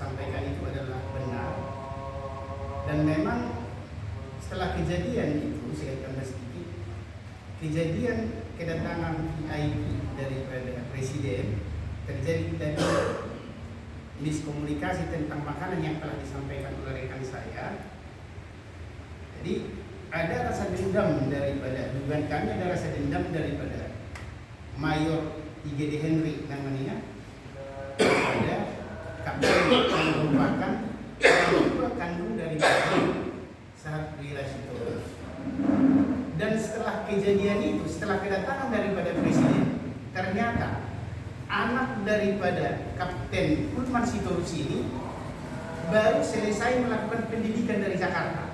sampaikan itu adalah benar. Dan memang setelah kejadian itu, saya tambah sedikit, kejadian kedatangan VIP daripada Presiden terjadi tadi miskomunikasi tentang makanan yang telah disampaikan oleh rekan saya. Jadi ada rasa dendam daripada, dugaan kami ada rasa dendam daripada Mayor IGD Henry namanya kepada Kapten yang merupakan orang tua kandung dari Sahat Wira Sitorus. Dan setelah kejadian itu, setelah kedatangan daripada Presiden, ternyata anak daripada Kapten Ulman Sitorus ini baru selesai melakukan pendidikan dari Jakarta.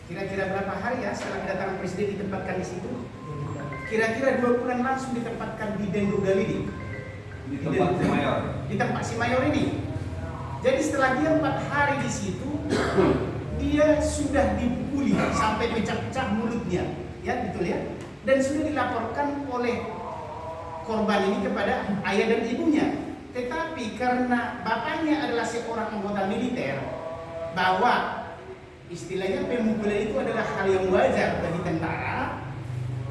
Kira-kira berapa hari ya setelah kedatangan Presiden ditempatkan di situ? Kira-kira 2 bulan langsung ditempatkan di Dendo Galidi. Di tempat si Mayor. Di tempat si Mayor ini. Jadi setelah dia 4 hari di situ, dia sudah dipukuli sampai pecah-pecah mulutnya, ya betul ya. Dan sudah dilaporkan oleh korban ini kepada ayah dan ibunya. Tetapi karena bapaknya adalah seorang anggota militer, bahwa istilahnya pemukulan itu adalah hal yang wajar bagi tentara,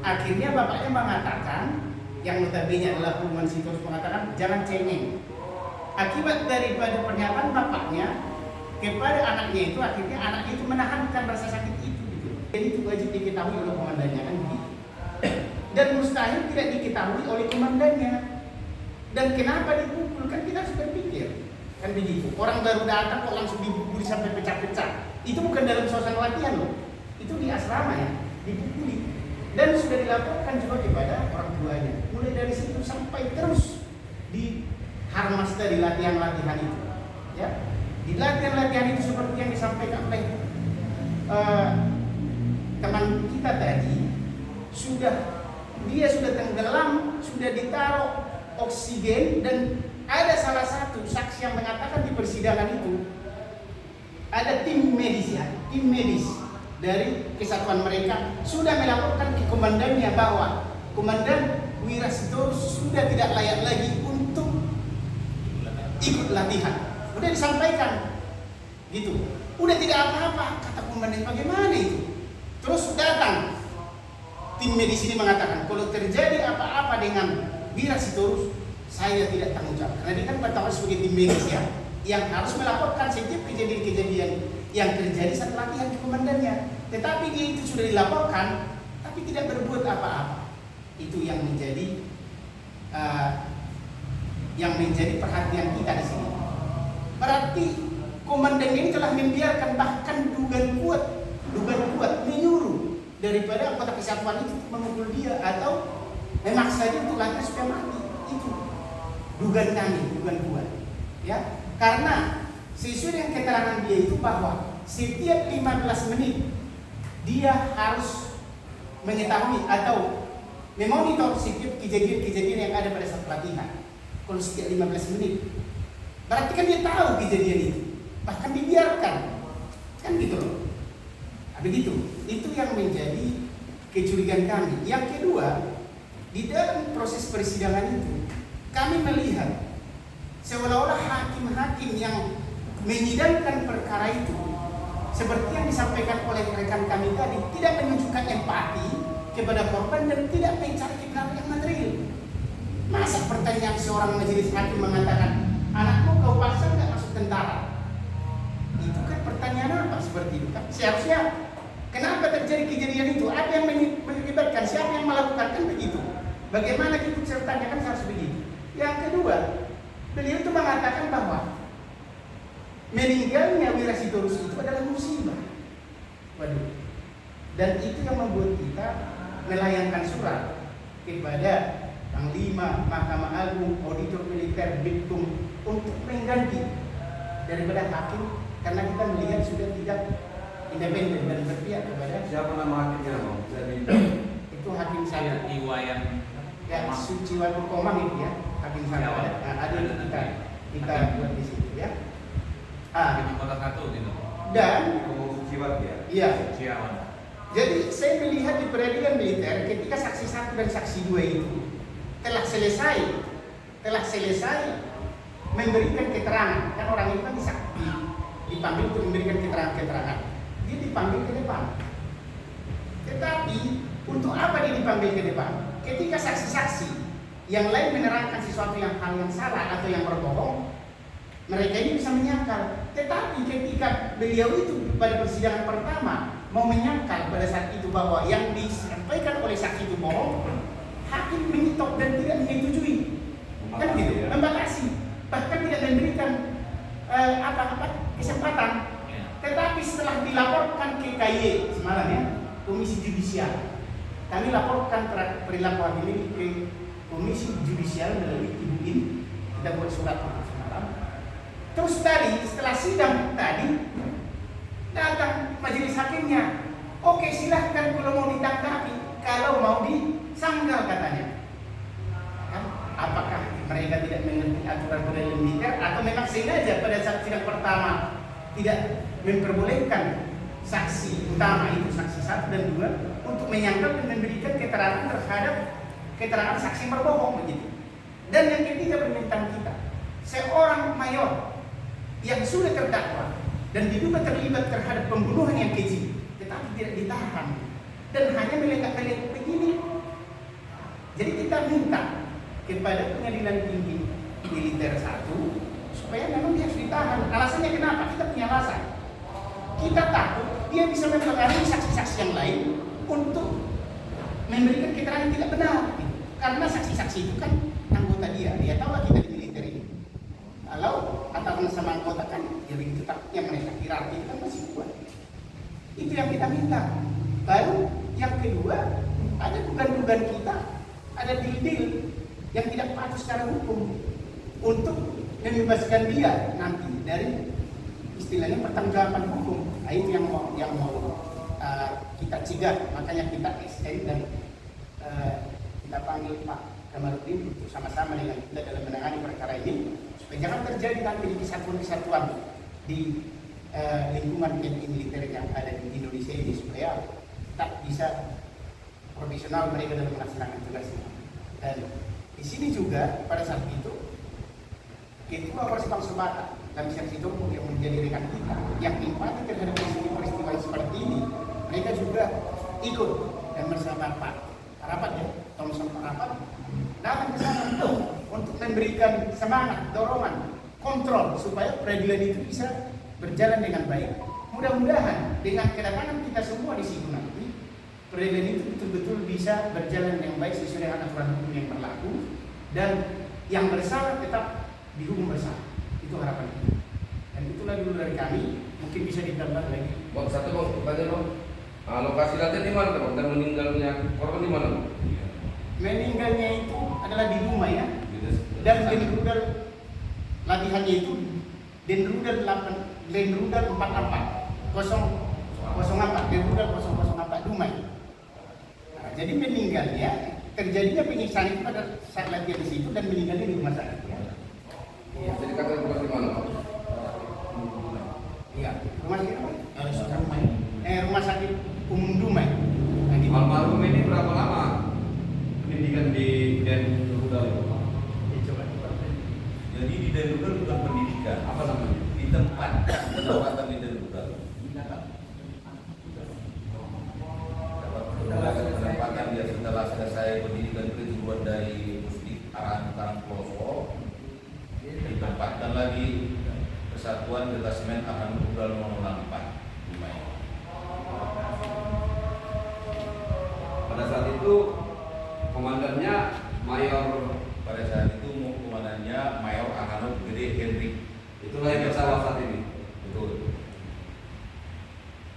akhirnya bapaknya mengatakan, yang notabene adalah Ulman Sitorus mengatakan, jangan cengeng. Akibat daripada pernyataan bapaknya kepada anaknya itu, akhirnya anaknya itu menahankan rasa sakit itu. Dan itu wajib diketahui oleh komandannya kan begitu. Dan mustahil tidak diketahui oleh komandannya. Dan kenapa dipukul? Kan kita sudah pikir kan begitu. Orang baru datang kok langsung dipukul sampai pecah-pecah. Itu bukan dalam suasana latihan loh. Itu di asrama ya, dipukuli. Dan sudah dilaporkan juga kepada orang tuanya. Mulai dari situ sampai terus di harmas dari latihan-latihan itu. Ya, di latihan-latihan itu seperti yang disampaikan oleh teman kita tadi, dia sudah tenggelam, sudah ditaruh oksigen, dan ada salah satu saksi yang mengatakan di persidangan itu ada tim medis ya, tim medis dari kesatuan mereka sudah melaporkan ke komandannya bahwa Komandan Wira Sitorus sudah tidak layak lagi untuk ikut latihan. Udah disampaikan gitu, udah tidak apa-apa. Kata komandan, bagaimana itu? Terus datang tim medis ini mengatakan, kalau terjadi apa-apa dengan Wira Sitorus, saya tidak tanggung jawab. Karena dia kan bertanggung sebagai tim medis ya, yang harus melaporkan setiap kejadian-kejadian yang terjadi saat latihan ke komandannya. Tetapi dia itu sudah dilaporkan, tapi tidak berbuat apa-apa. Itu yang menjadi perhatian kita di sini. Berarti komandan ini telah membiarkan, bahkan dugaan kuat menyuruh daripada anggota kesatuan itu memukul dia atau memaksa dia untuk latihan supaya mati. Itu dugaan kami, dugaan kuat. Ya, karena sesuai dengan keterangan dia itu bahwa setiap 15 menit dia harus mengetahui atau memonitor setiap kejadian-kejadian yang ada pada saat pelatihan. Kalau setiap 15 menit, berarti kan dia tahu kejadian itu, bahkan dibiarkan, kan gitu loh. Nah, begitu, itu yang menjadi kecurigaan kami. Yang kedua, di dalam proses persidangan itu, kami melihat seolah-olah hakim-hakim yang menyidangkan perkara itu, seperti yang disampaikan oleh rekan kami tadi, tidak menunjukkan empati kepada korban dan tidak mencari kebenaran yang material. Masa pertanyaan seorang majelis hakim mengatakan, anakmu kau paksa nggak masuk tentara? Itu kan pertanyaan apa seperti itu? Tapi seharusnya kenapa terjadi kejadian itu? Apa yang menyebabkan? Siapa yang melakukan? Kan begitu. Bagaimana ikut sertanya kan harus begitu. Yang kedua, beliau itu mengatakan bahwa meninggalnya Wira Sitorus itu adalah musibah. Waduh. Dan itu yang membuat kita melayangkan surat kepada Panglima Mahkamah Agung, Auditor Militer, Bitkum untuk mengganti daripada hakim, karena kita melihat sudah tidak independen dan berpihak kepada. Siapa nama hakimnya, Bang? Itu hakim saya Iwayan ya, Suciwatu Komang itu ya, hakim saya. Nah, ada itu kita buat di situ ya. Di kota satu gitu. Dan Suciwat ya. Iya. Jadi saya melihat di peradilan militer ketika saksi 1 dan saksi 2 itu telah selesai memberikan keterangan. Kan orang itu kan dipanggil untuk memberikan keterangan. Dia dipanggil ke depan. Tetapi untuk apa dia dipanggil ke depan? Ketika saksi-saksi yang lain menerangkan sesuatu hal yang salah atau yang berbohong, mereka ini bisa menyangkal. Tetapi ketika beliau itu pada persidangan pertama mau menyangkal pada saat itu bahwa yang disampaikan oleh saksi itu bohong, hakim menyetop dan tidak menyetujui. Kan gitu, membatasi, bahkan tidak memberikan kesempatan. Tetapi setelah dilaporkan ke KY semalam ya, Komisi Judisial, kami laporkan perilaku hakim ini ke Komisi Judisial melalui Ibu In, kita buat surat semalam. Terus tadi setelah sidang tadi datang majelis hakimnya, oke silahkan kalau mau ditanggapi, kalau mau disanggal katanya. Apakah mereka tidak mengerti aturan pengadilan militer atau memang sengaja pada saat sidang pertama tidak memperbolehkan saksi utama itu saksi 1 dan 2 untuk menyangkal dan memberikan keterangan terhadap keterangan saksi berbohong begitu. Dan yang ketiga permintaan kita, seorang mayor yang sudah terdakwa dan diduga terlibat terhadap pembunuhan yang keji tetapi tidak ditahan dan hanya melenggak-lenggak begini. Jadi kita minta kepada Pengadilan Tinggi Militer 1 supaya memang dia harus ditahan. Alasannya kenapa? Kita punya alasan. Kita takut dia bisa mempengaruhi saksi-saksi yang lain untuk memberikan keterangan yang tidak benar. Karena saksi-saksi itu kan anggota dia tahu lah kita di militer ini. Kalau katakan sama anggota kan ya begitu takutnya mereka hierarki itu kan masih kuat. Itu yang kita minta. Baru yang kedua, ada dugaan-dugaan kita, ada deal-deal yang tidak patuh secara hukum untuk membebaskan dia nanti dari istilahnya pertanggungjawaban hukum. Nah, itu yang mau kita cegah, makanya kita SN dan kita panggil Pak Kamarudin untuk sama-sama dengan kita dalam menangani perkara ini supaya jangan terjadi nanti kesatuan-kesatuan di lingkungan TNI militer yang ada di Indonesia ini, supaya tak bisa profesional mereka dalam melaksanakan tugasnya. Dan di sini juga pada saat itu Ketua Persipang Subata dan Siang Sidombo yang menjadi rekan kita yang empati terhadap peristiwa seperti ini, mereka juga ikut dan bersama Pak Rapat ya, Thomson Pak Rapat datang ke sana untuk memberikan semangat, dorongan, kontrol supaya peradilan itu bisa berjalan dengan baik. Mudah-mudahan dengan kedatangan kita semua di situ nanti, peradilan itu betul-betul bisa berjalan dengan baik sesuai dengan aturan hukum yang berlaku dan yang bersalah tetap dihukum bersalah. Itu harapan kita. Dan itulah dulu dari kami. Mungkin bisa ditambah lagi. Bang, satu bang, tanya bang. Lokasi latihan di mana bang? Dan meninggalnya korban di mana bang? Meninggalnya itu adalah di rumah ya. Dan denrudal latihannya itu denrudal 44 Dumai. Nah, jadi meninggalnya terjadinya penyiksaan itu pada saat latihan di situ dan meninggalnya di rumah sakit. Iya. Jadi kata bukan di mana bang? Iya, rumah sakit apa? Rumah sakit umum Dumai. Nah, gitu. Almarhum ini berapa lama pendidikan di Denrudal? Jadi di Denrudal bukan pendidikan, apa namanya? Ditempatkan penempatan di Denrudal. Penempatan dia setelah selesai pendidikan kejuruan dari Pusdik Arahan Karangploso, ditempatkan lagi Kesatuan Detasemen Arahan Rudal 004 Dumai. Pada saat itu komandannya Mayor. Pada saat itu komandannya Mayor Ahanut Gede Henry. Itulah yang